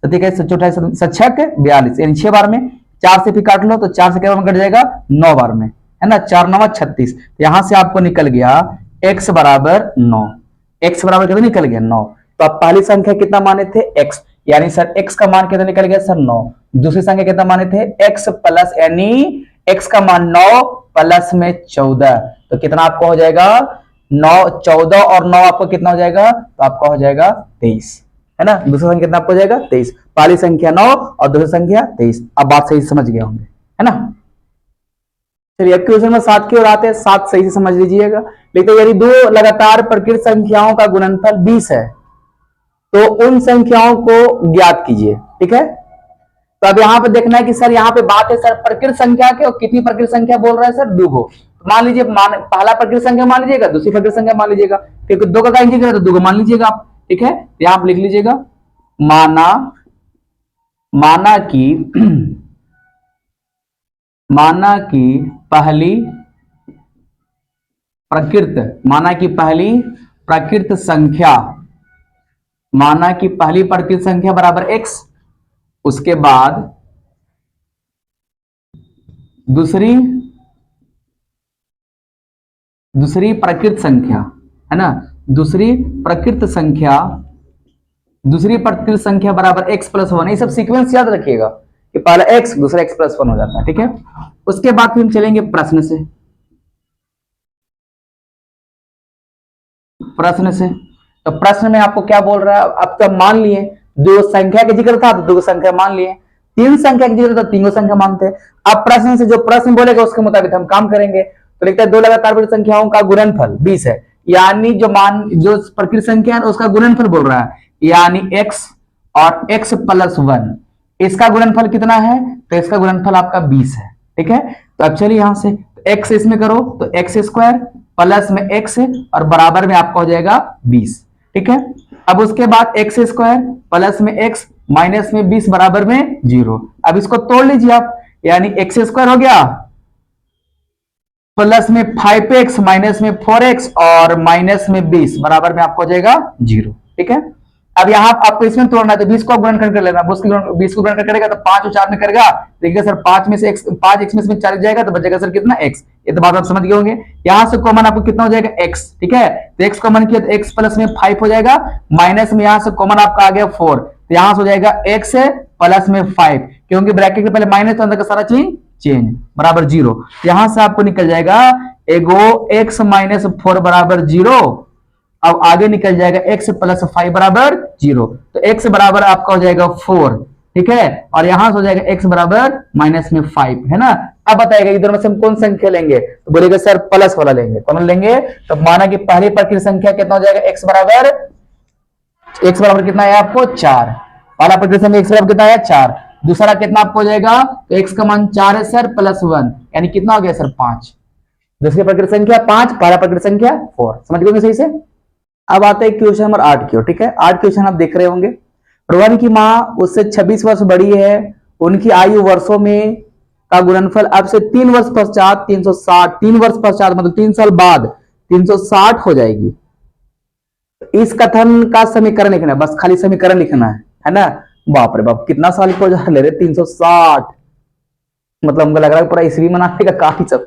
सत्या 21 सच्चो 28 सच्छक 42, यानी 6 बार में, 4 से भी काट लो तो 4 से क्या कट जाएगा 9 बार में, है ना, 4 9 36। यहां से आपको निकल गया x बराबर 9, x बराबर कितना निकल गया 9। तो आप पहली संख्या कितना माने थे x, यानी सर x का मान कितना निकल गया सर 9। दूसरी संख्या कितना माने थे x प्लस, यानी x का मान 9 प्लस में 14, तो कितना आपको हो जाएगा 9, 14 और 9 आपको कितना हो जाएगा, तो आपका हो जाएगा 23, है ना। दूसरी संख्या कितना आपको हो जाएगा 23, पहली संख्या 9 और दूसरी संख्या 23। अब बात सही समझ गए होंगे, है ना। चलिए अब क्वेश्चन में 7 की ओर आते हैं, 7 सही से समझ लीजिएगा। लेकिन यदि दो लगातार प्रकृत संख्याओं का गुणनफल 20 है तो उन संख्याओं को ज्ञात कीजिए। ठीक है, तो अब यहां पे देखना है कि सर यहां पे बात है सर प्रकृत संख्या के, और कितनी प्रकृत संख्या बोल रहा है सर 2 को। मान लीजिए पहला प्रकृत संख्या मान लीजिएगा, दूसरी प्रकृत संख्या मान लीजिएगा, क्योंकि 2 का इंटीग्रल तो 2 को मान लीजिएगा आप। ठीक है, यहां आप लिख लीजिएगा माना कि पहली प्रकृत संख्या, माना कि पहली प्रकृत संख्या बराबर x, उसके बाद दूसरी प्रकृत संख्या, है ना, दूसरी प्रकृत संख्या बराबर x प्लस 1। ये सब सीक्वेंस याद रखिएगा कि पहला x दूसरा x प्लस 1 हो जाता है। ठीक है, उसके बाद फिर हम चलेंगे प्रश्न से। तो प्रश्न में आपको क्या बोल रहा है, अब तो मान लिए 2 संख्या का जिक्र था तो 2 संख्या मान लिए, 3 संख्या का जिक्र था 3 संख्या मानते हैं। अब प्रश्न से जो प्रश्न बोलेगा उसके मुताबिक हम काम करेंगे। तो लिखता है 2 लगातार प्रकृत संख्याओं का गुणनफल 20 है, यानी जो प्रकृत संख्या है उसका गुणनफल बोल रहा है, यानी x और x प्लस 1, इसका गुणनफल कितना है, तो इसका गुणनफल आपका 20 है। ठीक है, तो अब चलिए यहां से x इसमें करो तो एक्स स्क्वायर प्लस में x और बराबर में आपका हो जाएगा 20। ठीक है, अब उसके बाद एक्स स्क्वायर प्लस में x माइनस में 20 बराबर में 0। अब इसको तोड़ लीजिए आप, यानी एक्स स्क्वायर हो गया प्लस में 5x माइनस में 4x और माइनस में 20 बराबर में आपको हो जाएगा 0। ठीक है, अब यहां आपको इसमें तोड़ना है तो 20 को गुणनखंड कर लेना, 20 को गुणनखंड करेगा तो 5 और 4 में करेगा, देखिए सर 5 में से 5x में से 4 जाएगा तो बचेगा सर कितना x। ये तो बात आप समझ गए होंगे। यहां से कॉमन आपको कितना हो जाएगा x। ठीक है, तो x कॉमन किया तो x प्लस में 5 हो जाएगा, माइनस में यहां से कॉमन आपका आ गया 4, तो यहां से हो जाएगा x प्लस में 5, क्योंकि ब्रैकेट के पहले माइनस तो अंदर का सारा चेंज बराबर 0। यहां से आपको निकल जाएगा एगो x माइनस 4 बराबर 0। अब आगे निकल जाएगा x प्लस 5 बराबर 0, तो x बराबर आपका हो जाएगा 4। ठीक है, और यहां से हो जाएगा x बराबर माइनस में 5, है ना। अब बताएगा इधर में से हम कौन संख्या लेंगे, तो बोलेगा सर प्लस वाला लेंगे। कौन लेंगे, तो माना कि पहली प्रकृत संख्या कितना हो जाएगा x बराबर कितना है आपको 4, पहला प्रकृत संख्या x बराबर कितना है 4, दूसरा कितना आपको हो जाएगा, तो x का मान 4 है सर प्लस 1, यानी कितना हो गया सर 5। दूसरी प्रकृत संख्या 5, पहला प्रकृत संख्या 4। समझ गए सही से। अब आता है क्वेश्चन नंबर 8 की ओर। ठीक है, 8 क्वेश्चन आप देख रहे होंगे। रोहन की मां उससे 26 वर्ष बड़ी है, उनकी आयु वर्षों में का गुणनफल अब से 3 वर्ष पश्चात 360, 3 वर्ष पश्चात मतलब 3 साल बाद 360 हो जाएगी। इस कथन का समीकरण लिखना है, बस खाली समीकरण लिखना है ना। बाप रे बाप, कितना साल को ले रहे 360, मतलब हमको लग रहा है पूरा ईस्वी मनाने का काफी सब।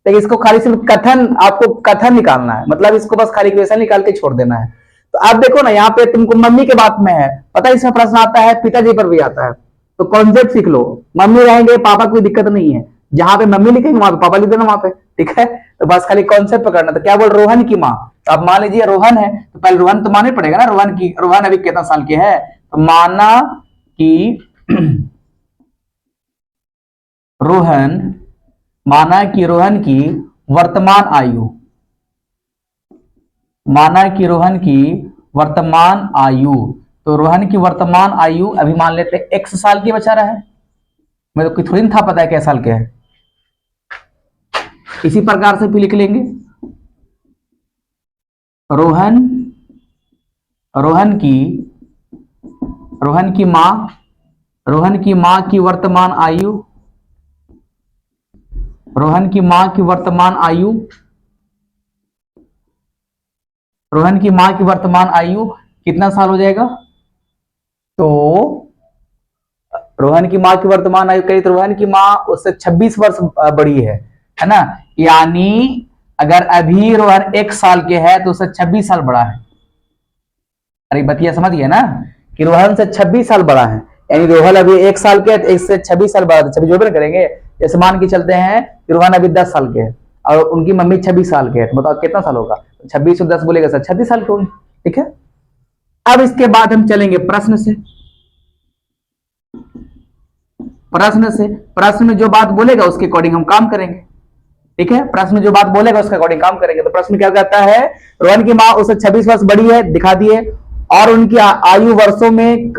तो इसको खाली सिर्फ कथन, आपको कथन निकालना है, मतलब इसको बस खाली इक्वेशन निकाल के छोड़ देना है। तो आप देखो ना, यहाँ पे तुमको मम्मी के बात में है, पता है इसमें प्रश्न आता है, पिताजी पर भी आता है, तो कॉन्सेप्ट सीख लो। मम्मी रहेंगे पापा, कोई दिक्कत नहीं है, जहां पे मम्मी लिखेंगे वहां पे पापा लिख देना वहां पे, ठीक है। तो बस खाली कॉन्सेप्ट पकड़ना। तो क्या बोल, रोहन की माँ, तो आप मान लीजिए रोहन है, तो पहले रोहन तो माने पड़ेगा ना, रोहन अभी कितना साल के है, तो माना कि रोहन की वर्तमान आयु, माना कि रोहन की वर्तमान आयु, तो रोहन की वर्तमान आयु अभी मान लेते हैं x साल की बचा रहा है, मेरे को थोड़ी था पता है क्या साल के है। इसी प्रकार से भी लिख लेंगे, रोहन की मां की वर्तमान आयु, रोहन की मां की वर्तमान आयु कितना साल हो जाएगा, तो रोहन की मां की वर्तमान आयु कही, तो रोहन की मां उससे 26 वर्ष बड़ी है ना। यानी अगर अभी रोहन 1 साल के है तो उससे 26 साल बड़ा है। अरे बतिया समझ गया ना, कि रोहन से 26 साल बड़ा है, यानी रोहन अभी 1 साल के है तो इससे 26 साल बड़ा, 26 जोड़ करेंगे। जैसे मान के चलते हैं कि रोहन अभी 10 साल के है और उनकी मम्मी 26 साल के है, तो बताओ कितना साल होगा, 26 और 10 बोलेगा सर 36 साल के होंगे, ठीक है। अब इसके बाद हम चलेंगे प्रश्न से। प्रश्न में जो बात बोलेगा उसके अकॉर्डिंग हम काम करेंगे, ठीक है। प्रश्न में जो बात बोलेगा उसके अकॉर्डिंग काम करेंगे। तो प्रश्न क्या कहता है, रोहन की मां उससे 26 वर्ष बड़ी है, दिखा दिए, और उनकी आयु वर्षों में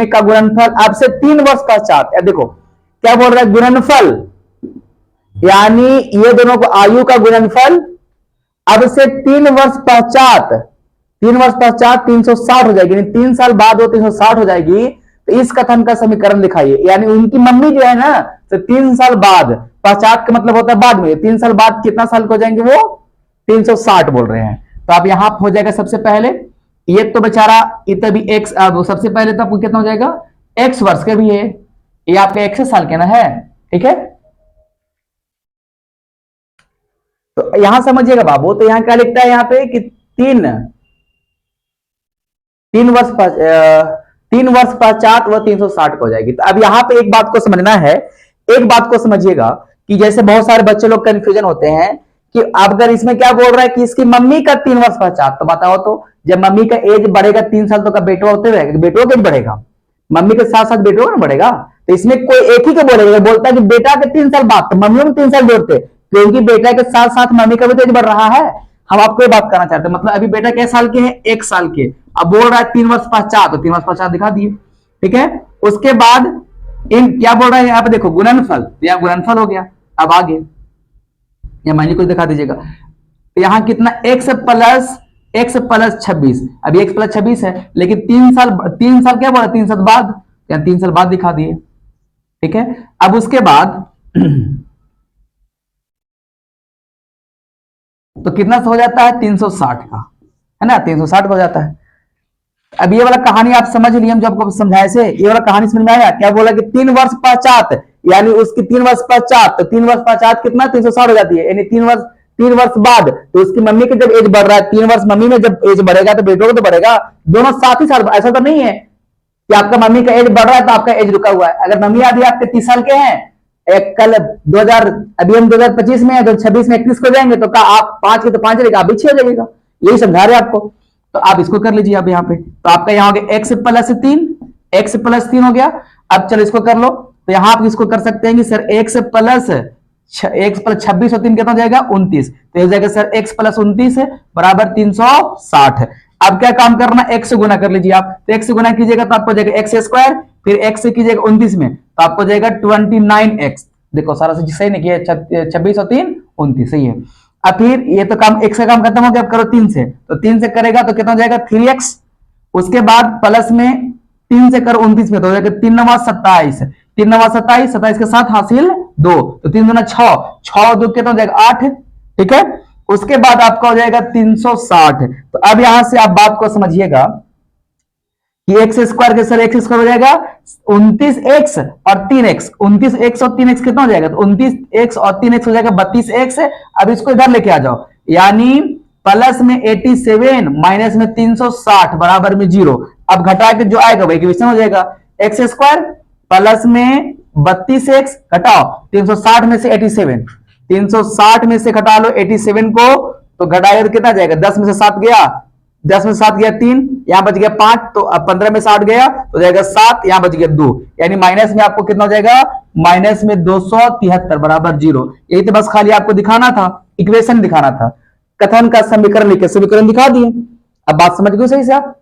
का गुणनफल अब से 3 वर्ष पश्चात। अब देखो क्या बोल रहा है, गुणनफल, यानी ये दोनों को आयु का गुणनफल अब से 3 वर्ष पश्चात 360 हो जाएगी, 3 साल बाद वो 360 हो जाएगी। तो इस कथन का समीकरण दिखाइए, यानी उनकी मम्मी जो है ना, तो 3 साल बाद, पश्चात का मतलब होता है बाद में, 3 साल बाद कितना साल को हो जाएंगे वो 360 बोल रहे हैं। तो आप यहां हो जाएगा सबसे पहले, ये तो बेचारा इतना भी एक्स, अब सबसे पहले तो आपको कितना हो जाएगा, x वर्ष के भी है, ये आपका x साल के ना है, ठीक है। तो यहां समझिएगा बाबू, तो यहां क्या लिखता है यहाँ पे कि 3 वर्ष पश्चात वह 360 हो जाएगी। तो अब यहां पे एक बात को समझना है, एक बात को समझिएगा कि जैसे बहुत सारे बच्चे लोग कंफ्यूजन होते हैं कि अगर इसमें क्या बोल रहा है कि इसकी मम्मी का 3 वर्ष पश्चात, तो बताओ तो जब मम्मी का एज बढ़ेगा 3 साल तो का बेटो होते रहेगा, बेटो का एज बढ़ेगा, मम्मी के साथ साथ बेटो का बढ़ेगा। तो इसमें कोई एक ही को बोलेगा, बोलता है कि बेटा के 3 साल बाद, तो मम्मी में 3 साल जोड़ते, क्योंकि बेटा के साथ साथ मम्मी का भी तो एज बढ़ रहा है। हम आपको ये बात करना चाहते हैं, मतलब अभी बेटा कितने साल के हैं, 1 साल के, अब बोल रहा है 3 वर्ष पश्चात, तो 3 वर्ष पश्चात दिखा दिए, ठीक है। उसके बाद इन क्या बोल रहा है यहाँ पे देखो, गुणनफल, यहाँ गुणनफल हो गया। अब आगे या मैंने कुछ दिखा दीजिएगा, तो यहाँ कितना x प्लस 26, अभी x प्लस 26 है, लेकिन 3 साल क्या बोला, 3 साल बाद, या 3 साल बाद दिखा दिए, ठीक है। अब उसके बाद तो कितना हो जाता है 360 का, है ना, 360 हो जाता है। अब ये वाला कहानी आप समझ लिए, हम जो आपको समझाए से, ये वाला कहानी समझ में आया, क्या बोला कि 3 वर्ष पश्चात, यानी उसकी 3 वर्ष पश्चात, तो 3 वर्ष पश्चात कितना 360 हो जाती है, यानी 3 वर्ष बाद, तो उसकी मम्मी की जब एज बढ़ रहा है, 3 वर्ष मम्मी में जब एज बढ़ेगा तो बेटों को तो बढ़ेगा, दोनों साथ ही साल। ऐसा तो नहीं है कि आपका मम्मी का एज बढ़ रहा है तो आपका एज रुका हुआ है। अगर मम्मी अभी आपके 30 साल के हैं, एक कल 2000, अभी हम 2025 में है, तो 26 में 31 को जाएंगे, तो आप 5 के तो 5 रहेगा, आप भी 6 हो जाएगा, यही समझा रहे आपको। तो आप इसको कर लीजिए अब यहाँ पे, तो आपका यहाँ हो गया x प्लस 3 हो गया। अब चलो इसको कर लो, तो यहाँ आप इसको कर सकते हैं कि सर x प्लस 26 और 3 कितना हो जाएगा 29, तो हो जाएगा सर x प्लस 29 बराबर 360। अब क्या काम करना, x से गुना कर लीजिए आप, तो x से गुना कीजिएगा तो आपको जाएगा x स्क्वायर, फिर x से कीजिएगा 29 में, तो आपको जाएगा 29x। देखो सारा सही नहीं किया, 26 और 3 29, सही है। अब फिर ये तो काम x का काम खत्म हो गया, अब करो 3 से, तो 3 से करेगा तो कितना हो जाएगा 3x, उसके बाद प्लस में 3 से करो 29 में, तो हो जाएगा 3 9 27, 3 9 27, 27 के साथ हासिल 2, तो 3 दूना 6, 6 2 कितना हो जाएगा 8, ठीक है। उसके बाद आपका हो जाएगा 360। तो अब यहां से आप बात को समझिएगा कि एक्स स्क्वायर के सर एक्स स्क्वायर हो जाएगा 29x और 3x, 29x और 3x कितना हो जाएगा, तो 29x और 3x हो जाएगा 32x। अब इसको इधर लेके आ जाओ, यानी प्लस में 87 माइनस में 360 बराबर में 0। अब घटा के जो आएगा वही इक्वेशन हो जाएगा, एक्स स्क्वायर प्लस में 32x घटाओ 360 में से 87, 360 में से घटा लो 87 को, तो घटाएगा तो कितना जाएगा, 10 में से 7 गया, 10 में 7 गया 3, यहां बच गया 5, तो अब 15 में 60 गया तो जाएगा 7, यहां बच गया 2, यानी माइनस में आपको कितना हो जाएगा, माइनस में 273 बराबर 0। यही तो बस खाली आपको दिखाना था, इक्वेशन दिखाना था, कथन का समीकरण लिखे समीकरण दिखा दिए। अब बात समझ गए सही से आप।